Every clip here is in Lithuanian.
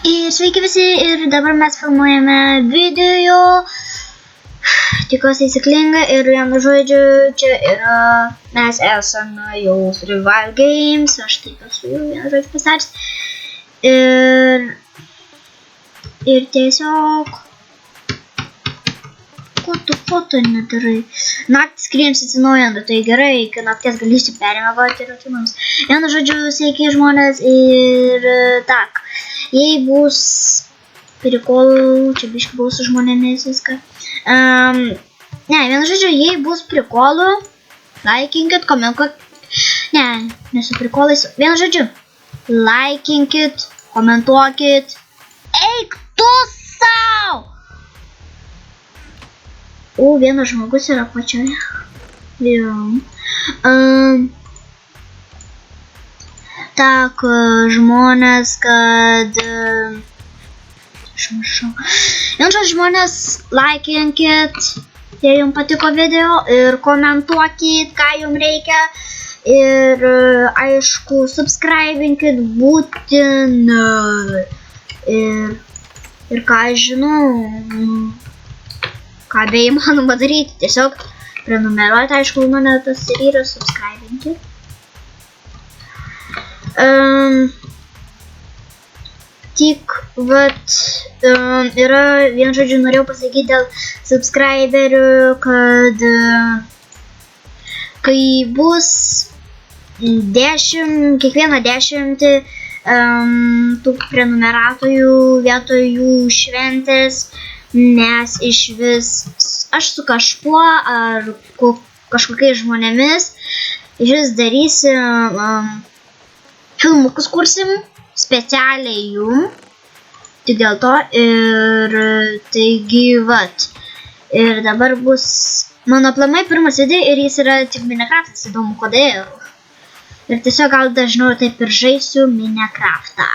Ir sveiki visi, ir dabar mes filmuojame video. Tikiuosi įsiklinga ir vienu žodžiu, čia yra, mes esame jau Survival Games, aš taip esu jau vienu žodžiu pasakęs. Ir tiesiog, ko tu foto nedarai? Naktį skrydžiams atsinaujant, tai gerai, iki nakties galėsiu perimiegoti ir atimams. Vienu žodžiu, sveiki žmonės ir tak. Jei bus prikolų, čia biškai bus su žmonėmis viską. Ne, vienu žodžiu, jei bus prikolų, laikinkit, komentuokit. Ne, nesu prikolais. Vienu žodžiu, laikinkit, komentuokit. Eik tu sau! Vienas žmogus yra pačioje. Tak, žmonės, kad... žmonės, laikinkit, jei jums patiko video ir komentuokit, ką jums reikia. Ir, aišku, subscribinkit būtinai. Ir ką aš žinau, ką beįmanoma daryti, tiesiog prenumeruoti, aišku, mane tas ir yra subscribinkit. Tik, vat, yra, vien žodžiu, norėjau pasakyti dėl subscriberių, kad kai bus kiekvieną 10 tų prenumeratorių vietoj jų šventės, mes iš vis, aš su kažkuo ar kažkokiais žmonėmis iš vis darysim filmukus kursim specialiai jum, tik dėl to ir taigi vat. Ir dabar bus mano aplamai pirmas video ir jis yra tik Minecraftas, įdomu kodėl. Ir tiesiog gal dažniau taip ir žaisiu Minecraftą.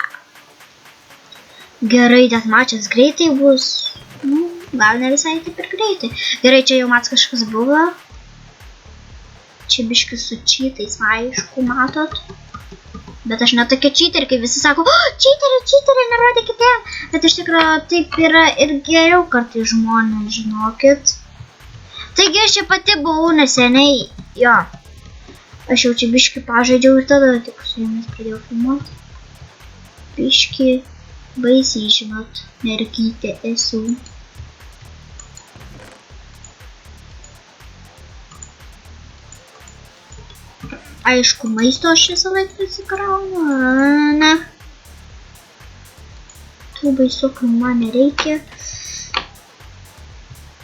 Gerai, deathmatchas greitai bus, gal ne visai taip ir greitai. Gerai, čia jau mats kažkas buvo. Čia biškai su cheatais, aišku, matot. Bet aš netokia cheaterė, kai visi sako, cheaterė, nerodė kitiem. Bet iš tikrųjų taip yra ir geriau kartais žmonės, žinokit. Taigi aš čia pati buvau neseniai, jo. Aš jau čia biškai pažaidžiau ir tada tik su jumis pradėjau filmuoti. Biškai baisiai, žinot, mergytė esu. Aišku, maisto aš visą laiką prisikraunu, ne. Tų baisokų man nereikia.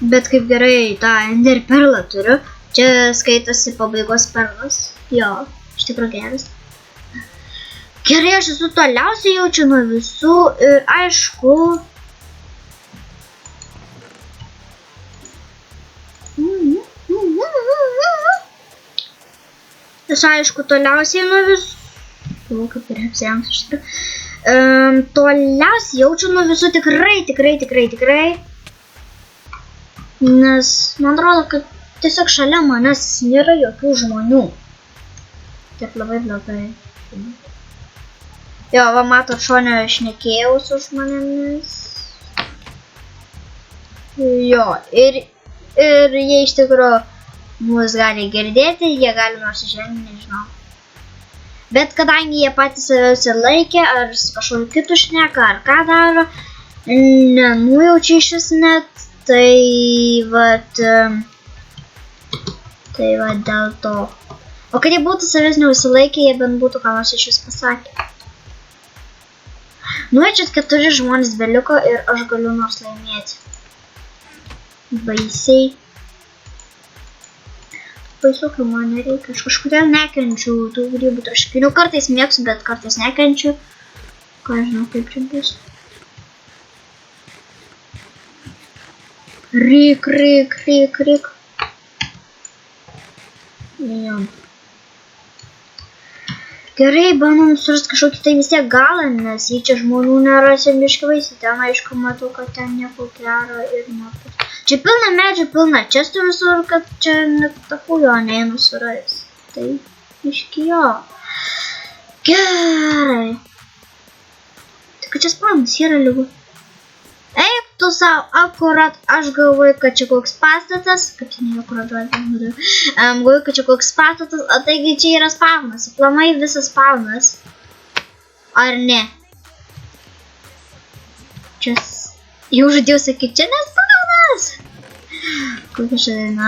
Bet kaip gerai tą Ender perlą turiu. Čia skaitosi pabaigos perlas. Jo, iš tikrųjų geras. Gerai, aš esu toliausiai jaučiu nuo visų ir aišku... Aš aišku toliausiai nuo visų, kaip ir apsirengs iš tikrųjų, toliausiai jaučiu nuo visų tikrai, nes man atrodo, kad tiesiog šalia manęs nėra jokių žmonių. Taip labai blogai. Jo, va matot, šone šnekėjau su žmonėmis. Jo, ir jie iš tikrųjų mus gali girdėti, jie gali nors išvengti, nežinau. Bet kadangi jie patys savęs laikė, ar kažkokiu kitu šneka, ar ką daro, nenujaučia iš vis net, tai vat dėl to. O kad jie būtų savęs neužsilaikė, jie bent būtų ką nors iš vis pasakę. Nuėčiat 4 žmonės beliko ir aš galiu nors laimėti. Baisiai. Baisokių man nereikia, aš kažkodėl nekenčiu tų grybų troškinių, kartais mėgstu, bet kartais nekenčiu. Ką žinau, kaip čia bus. Ryk. Jo. Gerai, bandom surasti kažkokį tai vis tiek galą, nes jei čia žmonių nerasim biškai vaisiai, ten aišku matau, kad ten nieko gero ir nebus. Čia pilna medžių, pilna čestų visur, kad čia netakų jo neinu surais. Tai iški jo. Gerai. kad čia spawnas yra lygu. Eik tu savo, akurat, aš galvoju, kad čia koks pastatas, kaip čia neakurat žodžiu, galvoju, kad čia koks pastatas, o taigi čia yra spawnas, aplamai visas spawnas. Ar ne? Čia, jau žadėjau sakyti, čia ne spawnas. Kokia čia daina.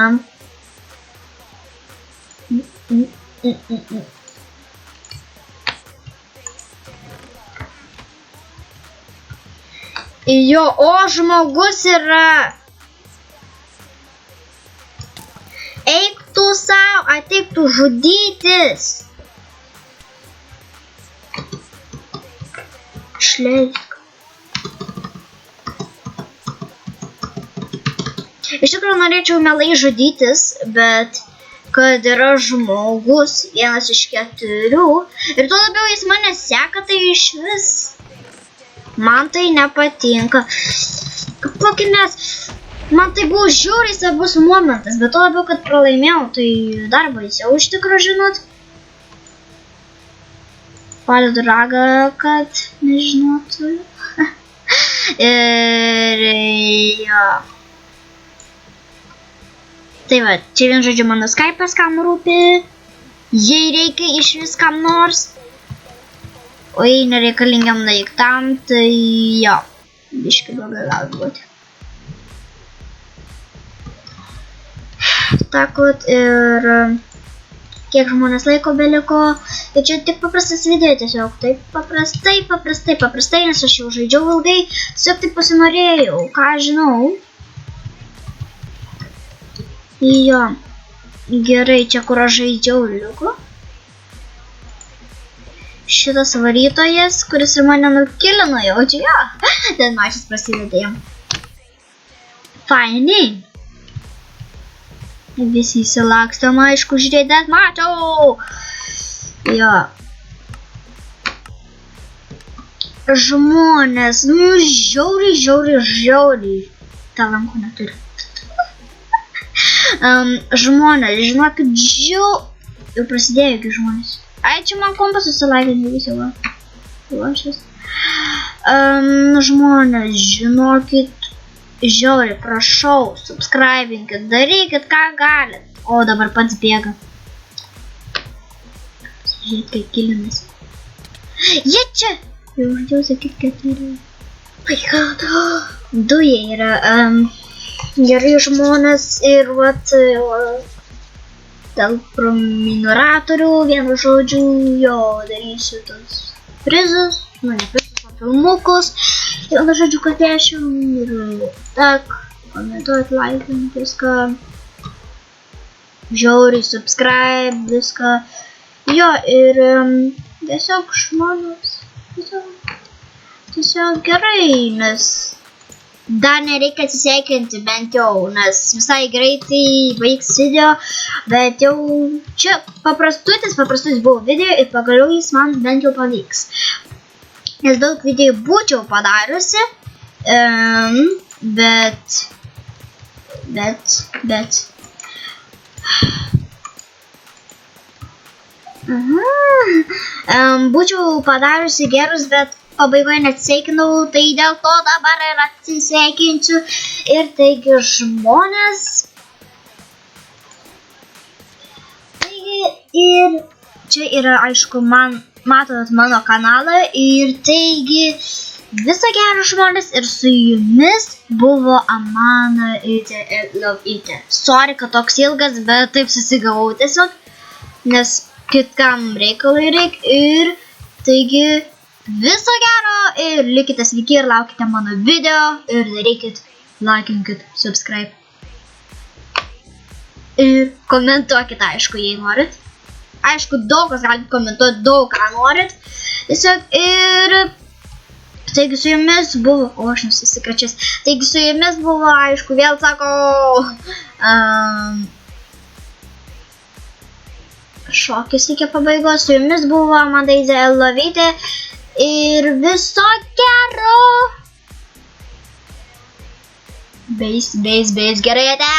Jo, o žmogus yra. Eik tu savo, ateik tu žudytis. Šleisk. Iš tikrųjų norėčiau mielai žudytis, bet kad yra žmogus, vienas iš 4, ir tuo labiau jis mane seka, tai iš vis. Man tai nepatinka. Kokį mes... Man tai buvo žiauriai svarbus momentas, bet to labiau, kad pralaimėjau, tai dar baisiau iš tikrųjų, žinot. Padedu ragą, kad nežinotų. Ir... jo. Tai va, čia vien žodžiu mano Skype'as, kam rūpi. Jei reikia iš vis kam nors. O jei nereikalingam daiktam, tai jo, biškai blogai gali būti. Takot ir kiek žmonės laiko beliko. Ir čia tik paprastas video tiesiog, taip paprastai, nes aš jau žaidžiau ilgai, tiesiog taip pasinorėjau, ką žinau. Jo, gerai, čia kur aš žaidžiau liko. Šitas varytojas, kuris ir mane nukilino jau čia, jo. Ten mačas prasideda jam. Fainiai. Visi įsilakstom, aišku, žiūrėdės mačiau. Jo. Žmonės, nu, žiauriai. Ta lankų neturi. Žmonės, žinokit, jau prasidėjo iki žmonės. Ai, čia man kompas susilaikė, visi va. Šis. Žmonės, žinokit, žiauriai, prašau, subscribinkit, darykit, ką galit. O, dabar pats bėga. Žiūrėt, kaip kilinasi. Jie čia! Jau žodžiau sakyti, 4. My God. 2 jie yra. Gerai žmonės ir vat... dėl prenumeratorių, vienu žodžiu, jo, darysiu tos prizus, nu ne prizus, o filmukus, vienu žodžiu, kad 10 ir tak, komentuot, laikint viską, žiauriai, subscribe, viską, jo, ir tiesiog žmonės, tiesiog gerai, nes dar nereikia atsisveikinti bent jau, nes visai greitai baigs video, bet jau čia paprastutis buvo video ir pagaliau jis man bent jau pavyks. Nes daug video būčiau padariusi, bet būčiau padariusi gerus, bet pabaigoje neatsisveikinau, tai dėl to dabar ir atsisveikinsiu. Ir taigi žmonės. Taigi ir čia yra, aišku, matot mano kanalą. Ir taigi viso gero žmonės ir su jumis buvo Amana Ite ir Love Ite. Sorry, kad toks ilgas, bet taip susigavau tiesiog, nes kitkam reikalui reikia. Ir taigi viso gero ir likite sveiki ir laukite mano video ir darykit, laikinkit, subscribe. Ir komentuokit, aišku, jei norit. Aišku, daug kas galite komentuoti, daug ką norit. Tiesiog ir... Taigi su jumis buvo... O, aš nusikračias. Taigi su jumis buvo, aišku, vėl sako... šokis iki pabaigos. Su jumis buvo Amanda Ite ir Love Ite. Ir viso gero. Beis, gerai ate.